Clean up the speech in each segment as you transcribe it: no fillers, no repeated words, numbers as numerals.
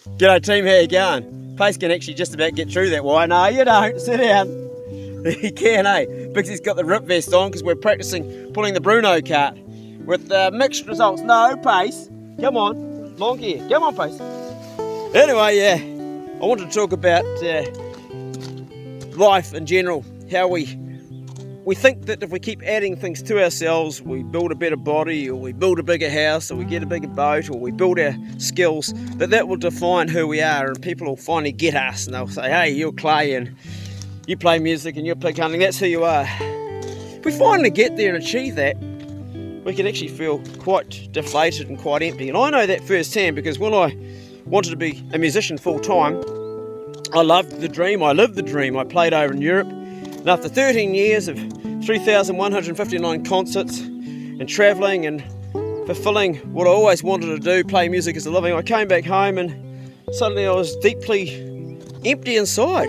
G'day team, how you going? Pace can actually just about get through that wire. No, you don't. Sit down. He can, eh? Bixie's got the rip vest on because we're practicing pulling the Bruno cart with mixed results. No, Pace. Come on. Long gear. Come on, Pace. Anyway, yeah. I wanted to talk about life in general. How we think that if we keep adding things to ourselves, we build a better body, or we build a bigger house, or we get a bigger boat, or we build our skills, that will define who we are, and people will finally get us and they'll say, hey, you're Clay and you play music and you're pig hunting, that's who you are. If we finally get there and achieve that, we can actually feel quite deflated and quite empty. And I know that firsthand because when I wanted to be a musician full time, I loved the dream, I lived the dream. I played over in Europe. And after 13 years of 3,159 concerts and travelling and fulfilling what I always wanted to do, play music as a living, I came back home and suddenly I was deeply empty inside.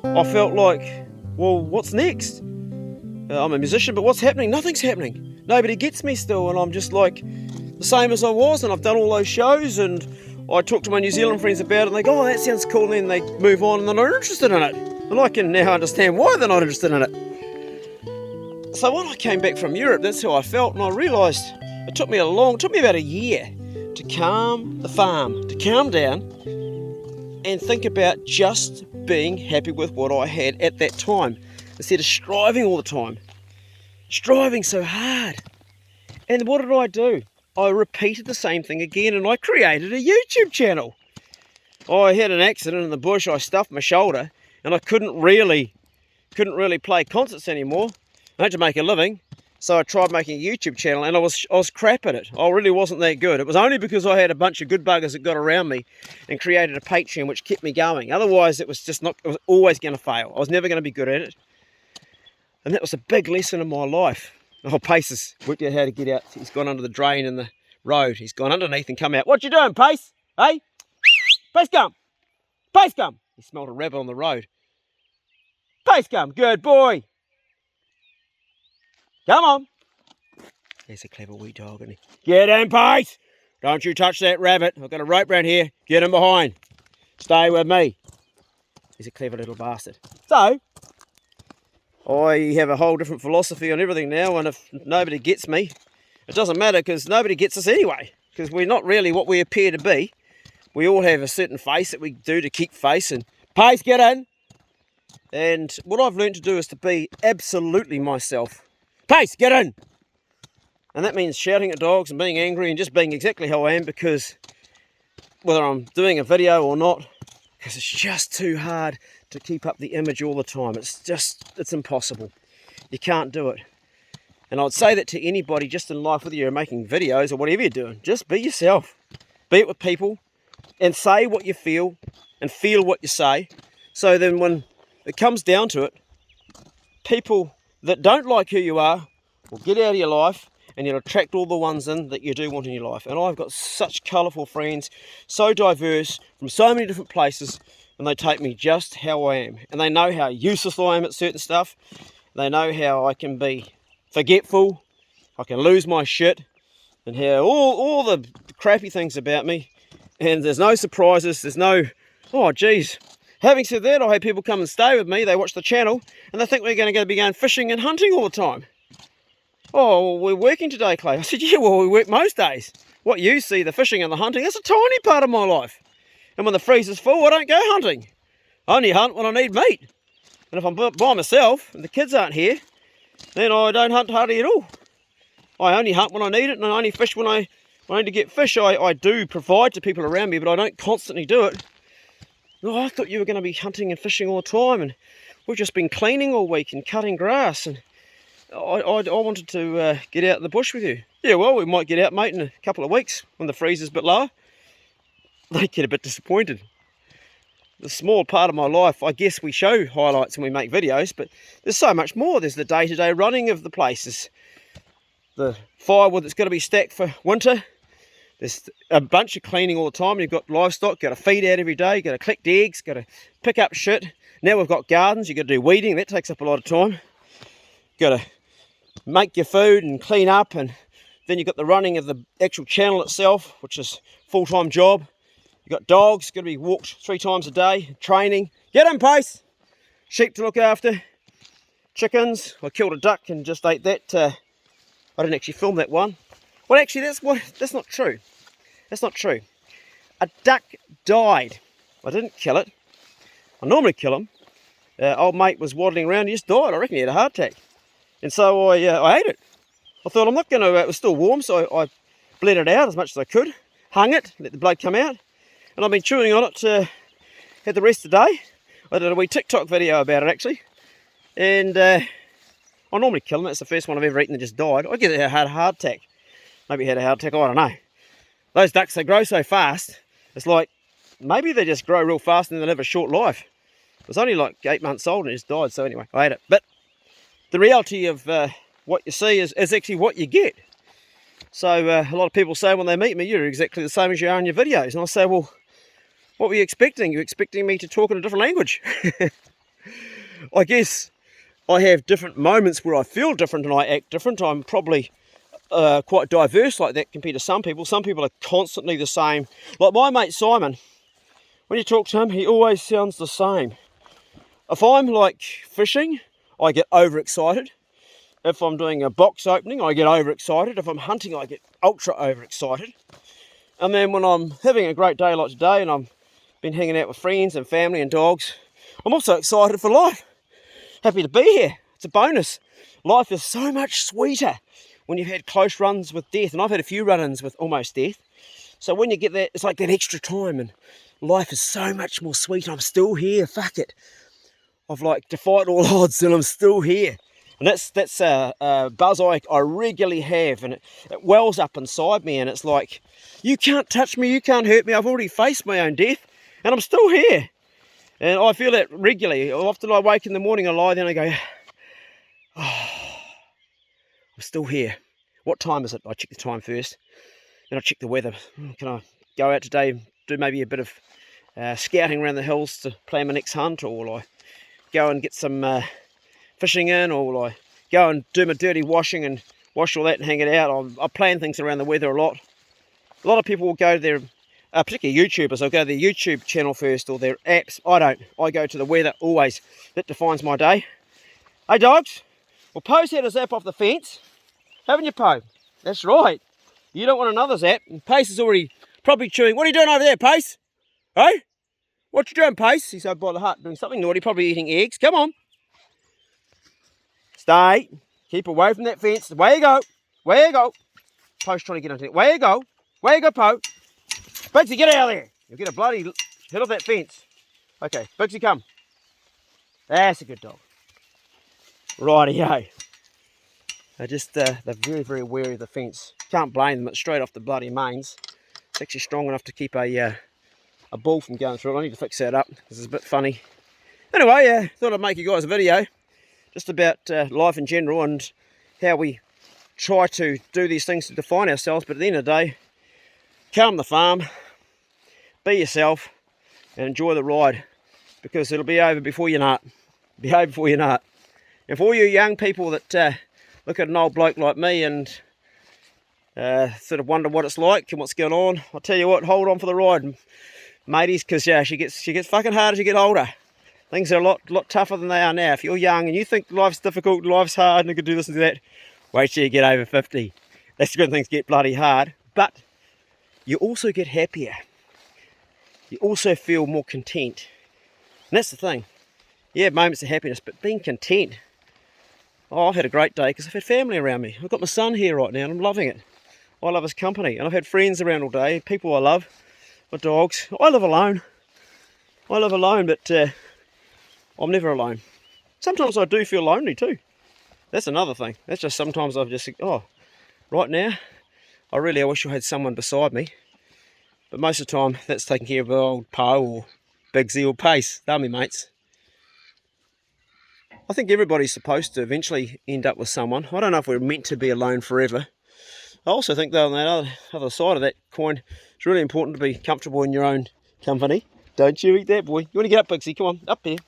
I felt like, well, what's next? I'm a musician, but what's happening? Nothing's happening. Nobody gets me still, and I'm just like the same as I was, and I've done all those shows, and I talk to my New Zealand friends about it, and they go, oh, that sounds cool, and then they move on, and they're not interested in it. And I can now understand why they're not interested in it. So when I came back from Europe, that's how I felt, and I realised it took me about a year to calm the farm, to calm down and think about just being happy with what I had at that time, instead of striving all the time, striving so hard. And what did I do? I repeated the same thing again, and I created a YouTube channel. I had an accident in the bush, I stuffed my shoulder, and I couldn't really play concerts anymore. I had to make a living, so I tried making a YouTube channel, and I was crap at it. I really wasn't that good. It was only because I had a bunch of good buggers that got around me and created a Patreon which kept me going. Otherwise, it was always going to fail. I was never going to be good at it. And that was a big lesson in my life. Oh, Pace has worked out how to get out. He's gone under the drain in the road. He's gone underneath and come out. What you doing, Pace? Hey? Pace, come. Pace, come. He smelled a rabbit on the road. Pace, come. Good boy. Come on. He's a clever wee dog, isn't he? Get in, Pace. Don't you touch that rabbit. I've got a rope round here. Get him behind. Stay with me. He's a clever little bastard. So, I have a whole different philosophy on everything now, and if nobody gets me, it doesn't matter because nobody gets us anyway, because we're not really what we appear to be. We all have a certain face that we do to keep face, and Pace, get in. And what I've learned to do is to be absolutely myself. Pace, get in. And that means shouting at dogs and being angry and just being exactly how I am, because whether I'm doing a video or not, because it's just too hard to keep up the image all the time. It's impossible. You can't do it. And I'd say that to anybody just in life, whether you're making videos or whatever you're doing, just be yourself. Be it with people and say what you feel and feel what you say. So then when it comes down to it, people that don't like who you are will get out of your life, and you'll attract all the ones in that you do want in your life. And I've got such colourful friends, so diverse, from so many different places, and they take me just how I am. And they know how useless I am at certain stuff. They know how I can be forgetful, I can lose my shit, and how all the crappy things about me. And there's no surprises, there's no, oh geez. Having said that, I have people come and stay with me, they watch the channel, and they think we're going to be going fishing and hunting all the time. Oh, well, we're working today, Clay. I said, yeah, well, we work most days. What you see, the fishing and the hunting, that's a tiny part of my life. And when the freezer's full, I don't go hunting. I only hunt when I need meat. And if I'm by myself and the kids aren't here, then I don't hunt hardly at all. I only hunt when I need it, and I only fish when I need to get fish. I do provide to people around me, but I don't constantly do it. Oh, I thought you were going to be hunting and fishing all the time, and we've just been cleaning all week and cutting grass, and I wanted to get out in the bush with you. Yeah, well, we might get out, mate, in a couple of weeks when the freezer's a bit lower. They get a bit disappointed. The small part of my life, I guess we show highlights when we make videos, but there's so much more. There's the day-to-day running of the places, the firewood that's got to be stacked for winter. There's a bunch of cleaning all the time. You've got livestock, got to feed out every day, got to collect eggs, got to pick up shit. Now we've got gardens, you've got to do weeding, that takes up a lot of time. Got to make your food and clean up, and then you've got the running of the actual channel itself, which is a full-time job. You've got dogs, got to be walked 3 times a day, training. Get in pace. Sheep to look after. Chickens. I killed a duck and just ate that. I didn't actually film that one. Well, actually, that's not true. That's not true. A duck died. I didn't kill it. I normally kill them. Old mate was waddling around, he just died. I reckon he had a heart attack. And so I ate it. I thought I'm not going to, it was still warm, so I bled it out as much as I could. Hung it, let the blood come out. And I've been chewing on it had the rest of the day. I did a wee TikTok video about it actually. And I normally kill them. It's the first one I've ever eaten that just died. I guess it had a heart attack. Maybe it had a heart attack, I don't know. Those ducks, they grow so fast. It's like, maybe they just grow real fast and they live a short life. It was only like 8 months old and it just died. So anyway, I ate it. But the reality of what you see is actually what you get. So a lot of people say when they meet me, you're exactly the same as you are in your videos. And I say, well, what were you expecting? You expecting me to talk in a different language? I guess I have different moments where I feel different and I act different. I'm probably quite diverse like that compared to some people. Some people are constantly the same. Like my mate Simon, when you talk to him, he always sounds the same. If I'm like fishing, I get overexcited. If I'm doing a box opening, I get overexcited. If I'm hunting, I get ultra overexcited. And then when I'm having a great day like today and I've been hanging out with friends and family and dogs, I'm also excited for life. Happy to be here. It's a bonus. Life is so much sweeter when you've had close runs with death. And I've had a few run-ins with almost death. So when you get that, it's like that extra time and life is so much more sweet. I'm still here. Fuck it. I've like defied all odds and I'm still here. And that's a buzz I regularly have, and it wells up inside me, and it's like, you can't touch me, you can't hurt me. I've already faced my own death, and I'm still here. And I feel that regularly. Often I wake in the morning, I lie there and I go, oh, I'm still here. What time is it? I check the time first. Then I check the weather. Can I go out today, do maybe a bit of scouting around the hills to plan my next hunt, or will I go and get some fishing in, or will I go and do my dirty washing and wash all that and hang it out? I plan things around the weather a lot. A lot of people will go to their, particularly YouTubers, they'll go to their YouTube channel first or their apps. I don't. I go to the weather always. That defines my day. Hey dogs, well Poe's had a zap off the fence. Haven't you, Poe? That's right. You don't want another zap. And Pace is already probably chewing. What are you doing over there, Pace? Hey? What you doing, Pace? He's over by the hut doing something naughty, probably eating eggs. Come on. Stay. Keep away from that fence. Away you go. Away you go. Poe's trying to get into it. Away you go. Away you go, Poe. Bugsy, get out of there. You'll get a bloody hit off that fence. Okay, Bugsy, come. That's a good dog. Righty-ho. They're very, very wary of the fence. Can't blame them. It's straight off the bloody mains. It's actually strong enough to keep a bull from going through it. I need to fix that up because it's a bit funny. Anyway, thought I'd make you guys a video just about life in general and how we try to do these things to define ourselves, but at the end of the day, calm the farm, be yourself and enjoy the ride, because it'll be over before you know it. Be over before you know it. And for all you young people that look at an old bloke like me and sort of wonder what it's like and what's going on, I'll tell you what, hold on for the ride, mateys, because she gets fucking hard as you get older. Things are a lot tougher than they are now. If you're young and you think life's difficult, life's hard, and you can do this and do that, wait till you get over 50. That's when things get bloody hard. But you also get happier. You also feel more content. And that's the thing. You have moments of happiness, but being content. Oh, I've had a great day because I've had family around me. I've got my son here right now and I'm loving it. I love his company. And I've had friends around all day, people I love, my dogs. I live alone. But I'm never alone. Sometimes I do feel lonely too. That's another thing. That's just sometimes I've just think, oh, right now, I wish I had someone beside me. But most of the time, that's taking care of old Poe or Bigsy or Pace. They're my mates. I think everybody's supposed to eventually end up with someone. I don't know if we're meant to be alone forever. I also think, though, on that other side of that coin, it's really important to be comfortable in your own company. Don't you eat that, boy. You want to get up, Bigsy? Come on, up here.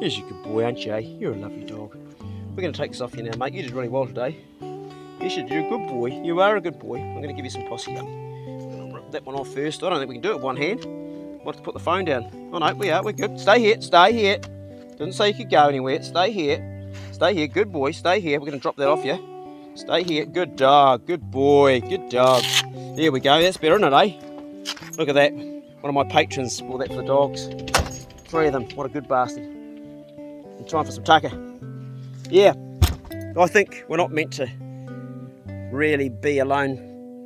Here's your good boy, aren't you? You're a lovely dog. We're going to take this off you now, mate. You did really well today. Yes, you're a good boy. You are a good boy. I'm going to give you some posse up. I'm going to rip that one off first. I don't think we can do it with one hand. Want to put the phone down? Oh no, we're good. Stay here, stay here. Didn't say you could go anywhere. Stay here. Stay here, good boy, stay here. We're going to drop that off you. Stay here, good dog, good boy, good dog. There we go, that's better, isn't it, eh? Look at that. One of my patrons bought that for the dogs. 3 of them, what a good bastard. And time for some tucker. Yeah, I think we're not meant to really be alone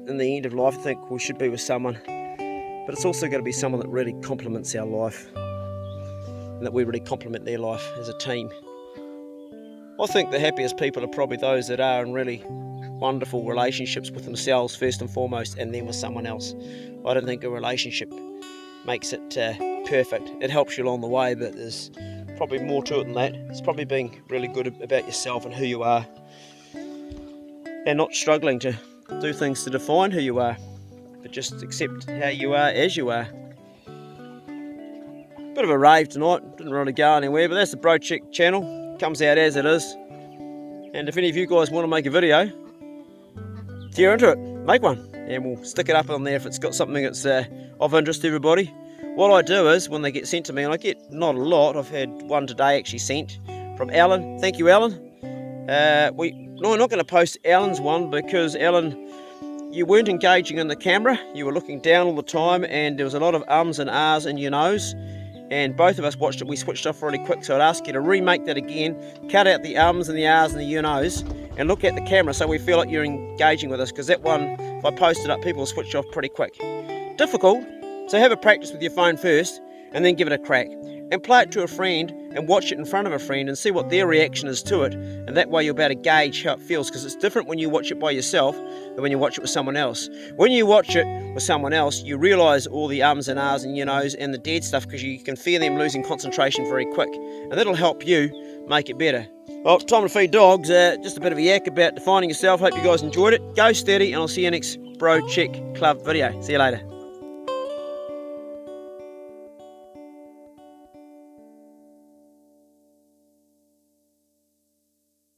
in the end of life. I think we should be with someone. But it's also got to be someone that really complements our life. And that we really complement their life as a team. I think the happiest people are probably those that are in really wonderful relationships with themselves first and foremost, and then with someone else. I don't think a relationship makes it perfect. It helps you along the way, but there's probably more to it than that. It's probably being really good about yourself and who you are, and not struggling to do things to define who you are, but just accept how you are as you are. Bit of a rave tonight, didn't really go anywhere, but that's the Bro Chick channel. Comes out as it is. And if any of you guys want to make a video, if you're into it, make one, and we'll stick it up on there if it's got something that's of interest to everybody. What I do is, when they get sent to me, and I get not a lot, I've had one today actually sent from Alan. Thank you, Alan. No, I'm not going to post Alan's one because, Alan, you weren't engaging in the camera. You were looking down all the time, and there was a lot of ums and ahs in your nose. And both of us watched it, we switched off really quick, so I'd ask you to remake that again, cut out the ums and the ahs and the you-knows, and look at the camera so we feel like you're engaging with us, because that one, if I post it up, people will switch off pretty quick. Difficult, so have a practice with your phone first, and then give it a crack. And play it to a friend, and watch it in front of a friend, and see what their reaction is to it, and that way you'll be able to gauge how it feels, because it's different when you watch it by yourself than when you watch it with someone else. When you watch it with someone else, you realise all the ums and ahs and you-knows and the dead stuff, because you can feel them losing concentration very quick, and that'll help you make it better. Well, time to feed dogs. Just a bit of a yak about defining yourself. Hope you guys enjoyed it. Go steady, and I'll see you next Bro Chick Club video. See you later.